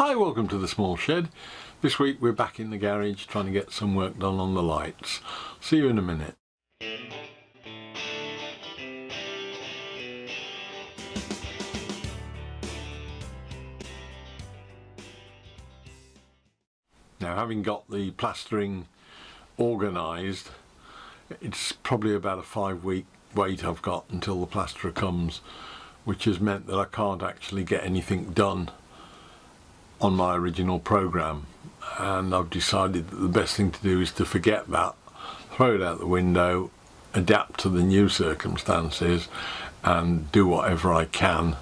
Hi, welcome to the small shed. This week we're back in the garage trying to get some work done on the lights. See you in a minute. Now, having got the plastering organised, it's probably about a 5-week wait I've got until the plasterer comes, which has meant that I can't actually get anything done on my original program, and I've decided that the best thing to do is to forget that, throw it out the window, adapt to the new circumstances and do whatever I can,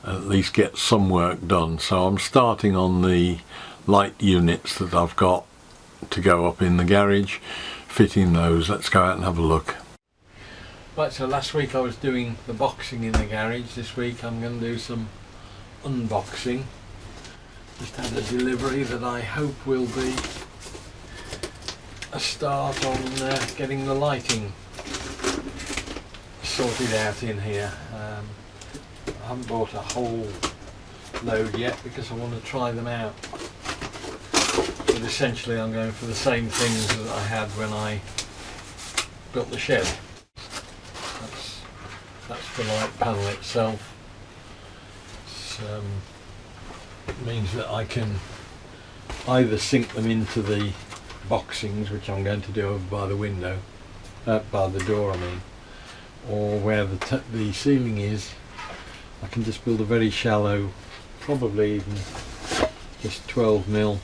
at least get some work done. So I'm starting on the light units that I've got to go up in the garage, fitting those. Let's go out and have a look. Right, so last week I was doing the boxing in the garage. This week I'm going to do some unboxing. Just had a delivery that I hope will be a start on getting the lighting sorted out in here. I haven't bought a whole load yet because I want to try them out. But essentially I'm going for the same things that I had when I built the shed. That's the light panel itself. It means that I can either sink them into the boxings, which I'm going to do over by the window, by the door I mean, or where the ceiling is, I can just build a very shallow, probably even just 12mm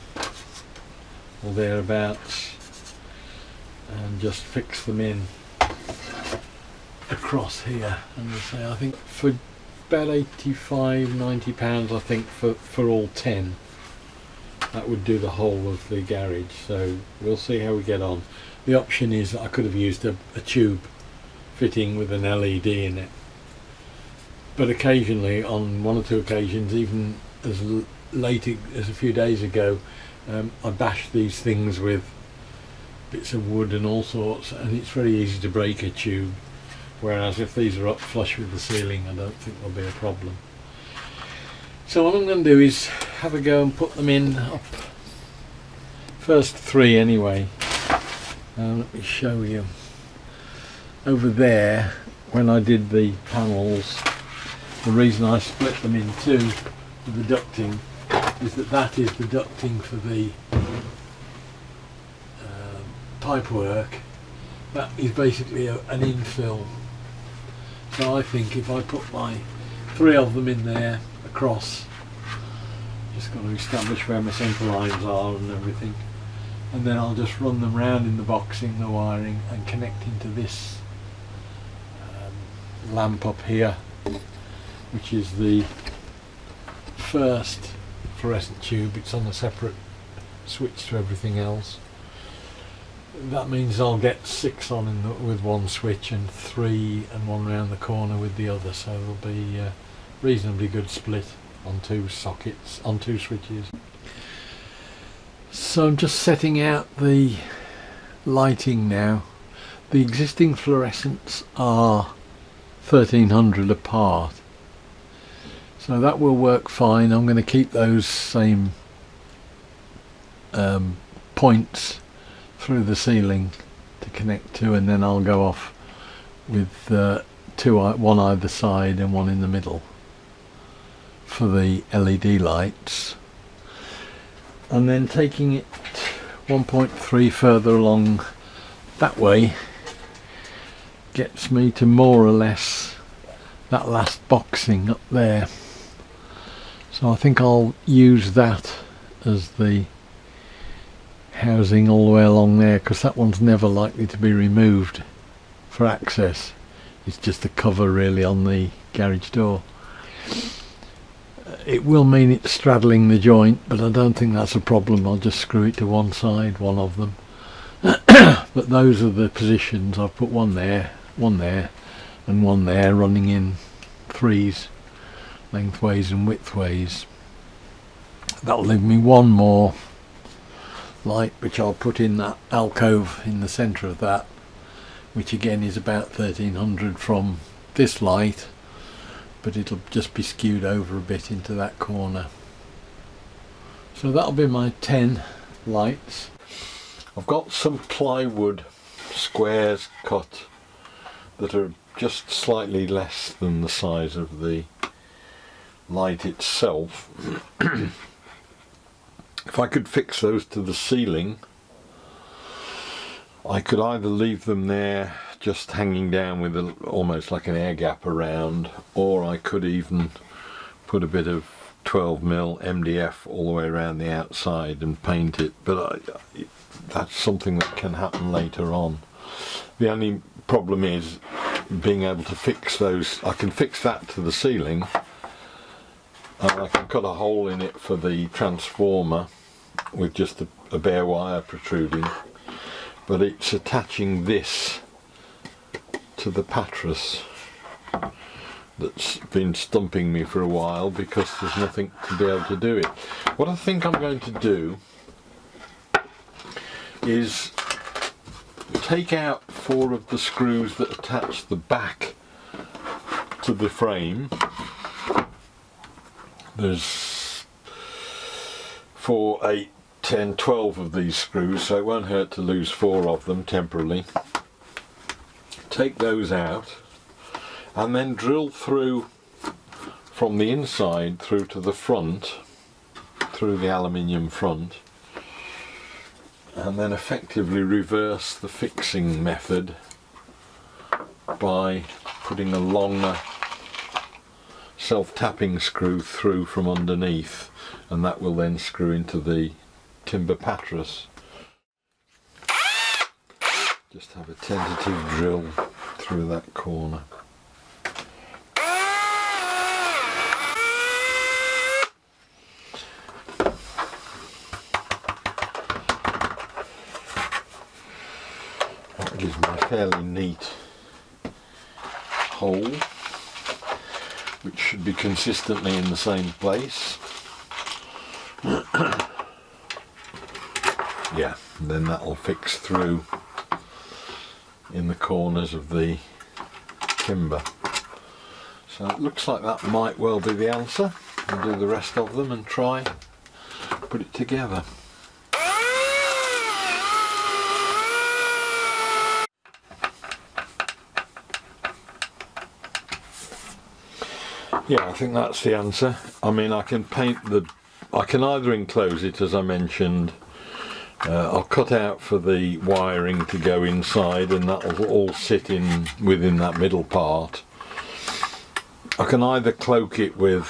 or thereabouts, and just fix them in across here. And I say, I think for about £85–90 I think for all 10, that would do the whole of the garage. So we'll see how we get on. The option is that I could have used a tube fitting with an LED in it, but occasionally, on one or two occasions, even as late as a few days ago, I bashed these things with bits of wood and all sorts, and it's very easy to break a tube. Whereas if these are up flush with the ceiling, I don't think there'll be a problem. So what I'm going to do is have a go and put them in up. First 3 anyway. Let me show you. Over there, when I did the panels, the reason I split them in two with the ducting is that is the ducting for the pipe work. That is basically an infill. So I think if I put my 3 of them in there across, just got to establish where my central lines are and everything, and then I'll just run them round in the boxing, the wiring, and connect into this lamp up here, which is the first fluorescent tube. It's on a separate switch to everything else. That means I'll get 6 on with one switch and 3 and 1 round the corner with the other, so there'll be a reasonably good split on 2 sockets, on 2 switches. So I'm just setting out the lighting now. The existing fluorescents are 1300 apart, so that will work fine. I'm going to keep those same points through the ceiling to connect to, and then I'll go off with 2, one either side and 1 in the middle for the LED lights, and then taking it 1.3 further along that way gets me to more or less that last boxing up there. So I think I'll use that as the housing all the way along there, because that one's never likely to be removed for access. It's just a cover really on the garage door. It will mean it's straddling the joint, but I don't think that's a problem. I'll just screw it to one side, one of them. But those are the positions. I've put one there, and one there, running in 3s, lengthways and widthways. That'll leave me one more light, which I'll put in that alcove in the centre of that, which again is about 1300 from this light, but it'll just be skewed over a bit into that corner. So that'll be my 10 lights. I've got some plywood squares cut that are just slightly less than the size of the light itself. If I could fix those to the ceiling, I could either leave them there just hanging down with almost like an air gap around, or I could even put a bit of 12mm MDF all the way around the outside and paint it, but that's something that can happen later on. The only problem is being able to fix those. I can fix that to the ceiling, and I can cut a hole in it for the transformer with just a bare wire protruding, but it's attaching this to the patras that's been stumping me for a while because there's nothing to be able to do it. What I think I'm going to do is take out 4 of the screws that attach the back to the frame. There's 4, 8, 10, 12 of these screws, so it won't hurt to lose 4 of them temporarily. Take those out and then drill through from the inside through to the front, through the aluminium front, and then effectively reverse the fixing method by putting a longer self-tapping screw through from underneath, and that will then screw into the timber patras. Just have a tentative drill through that corner. That gives me a fairly neat hole, which should be consistently in the same place. Yeah, and then that'll fix through in the corners of the timber. So it looks like that might well be the answer. I'll do the rest of them and try put it together. Yeah, I think that's the answer. I mean, I can either enclose it, as I mentioned. I'll cut out for the wiring to go inside, and that'll all sit within that middle part. I can either cloak it with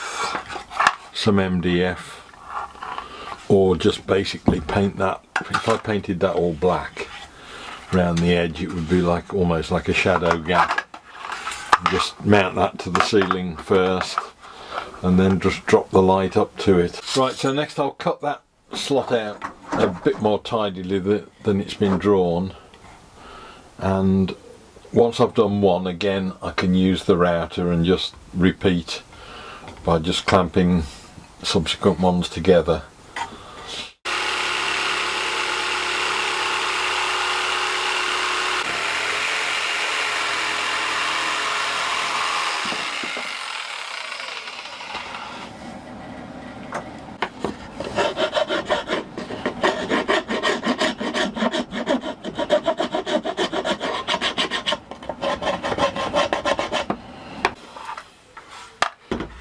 some MDF or just basically paint that. If I painted that all black around the edge, it would be like almost like a shadow gap. Just mount that to the ceiling first and then just drop the light up to it. Right, so next I'll cut that slot out a bit more tidily than it's been drawn, and once I've done one, again I can use the router and just repeat by just clamping subsequent ones together.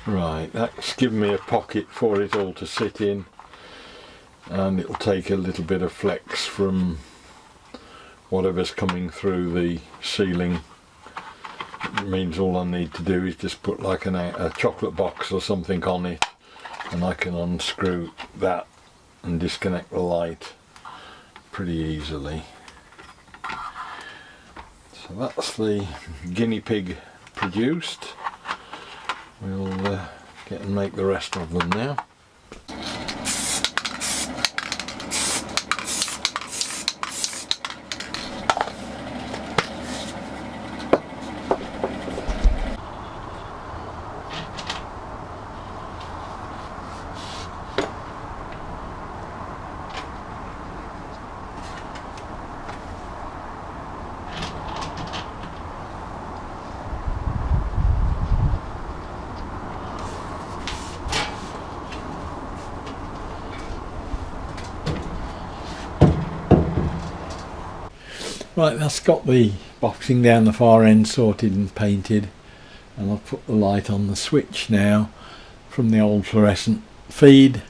Right, that's given me a pocket for it all to sit in, and it'll take a little bit of flex from whatever's coming through the ceiling. It means all I need to do is just put like a chocolate box or something on it, and I can unscrew that and disconnect the light pretty easily. So that's the guinea pig produced. We'll get and make the rest of them now. Right, that's got the boxing down the far end sorted and painted, and I've put the light on the switch now from the old fluorescent feed.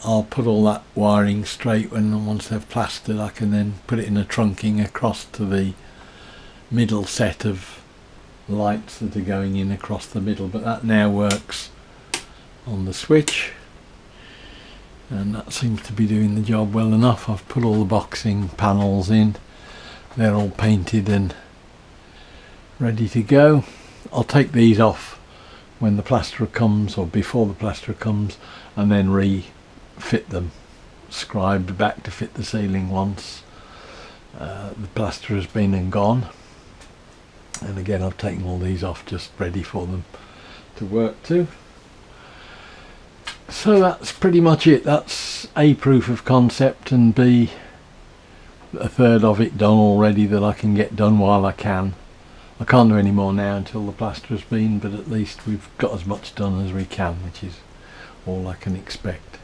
I'll put all that wiring straight when once they've plastered. I can then put it in a trunking across to the middle set of lights that are going in across the middle, but that now works on the switch, and that seems to be doing the job well enough. I've put all the boxing panels in, they're all painted and ready to go. I'll take these off when the plasterer comes, or before the plasterer comes, and then refit them, scribed back to fit the ceiling once the plaster has been and gone. And again, I've taken all these off, just ready for them to work to. So that's pretty much it. That's A, proof of concept, and B, a third of it done already that I can get done while I can. I can't do any more now until the plaster has been, but at least we've got as much done as we can, which is all I can expect.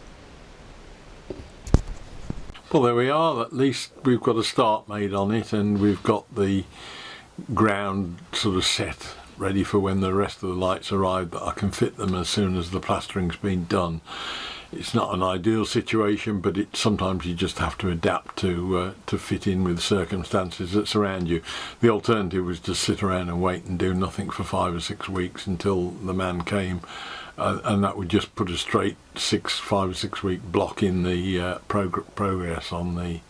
Well, there we are. At least we've got a start made on it, and we've got the ground sort of set ready for when the rest of the lights arrive, that I can fit them as soon as the plastering's been done. It's not an ideal situation, but sometimes you just have to adapt to fit in with circumstances that surround you. The alternative was to sit around and wait and do nothing for 5 or 6 weeks until the man came, and that would just put a straight 5 or 6 week block in the progress on the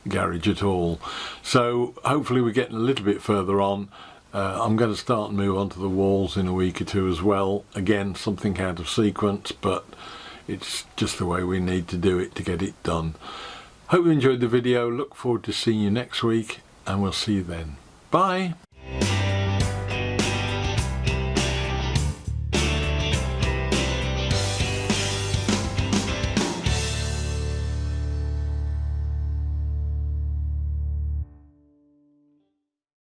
garage at all. So hopefully we're getting a little bit further on. I'm going to start and move on to the walls in a week or two as well. Again, something out of sequence, but it's just the way we need to do it to get it done. Hope you enjoyed the video. Look forward to seeing you next week, and we'll see you then. Bye.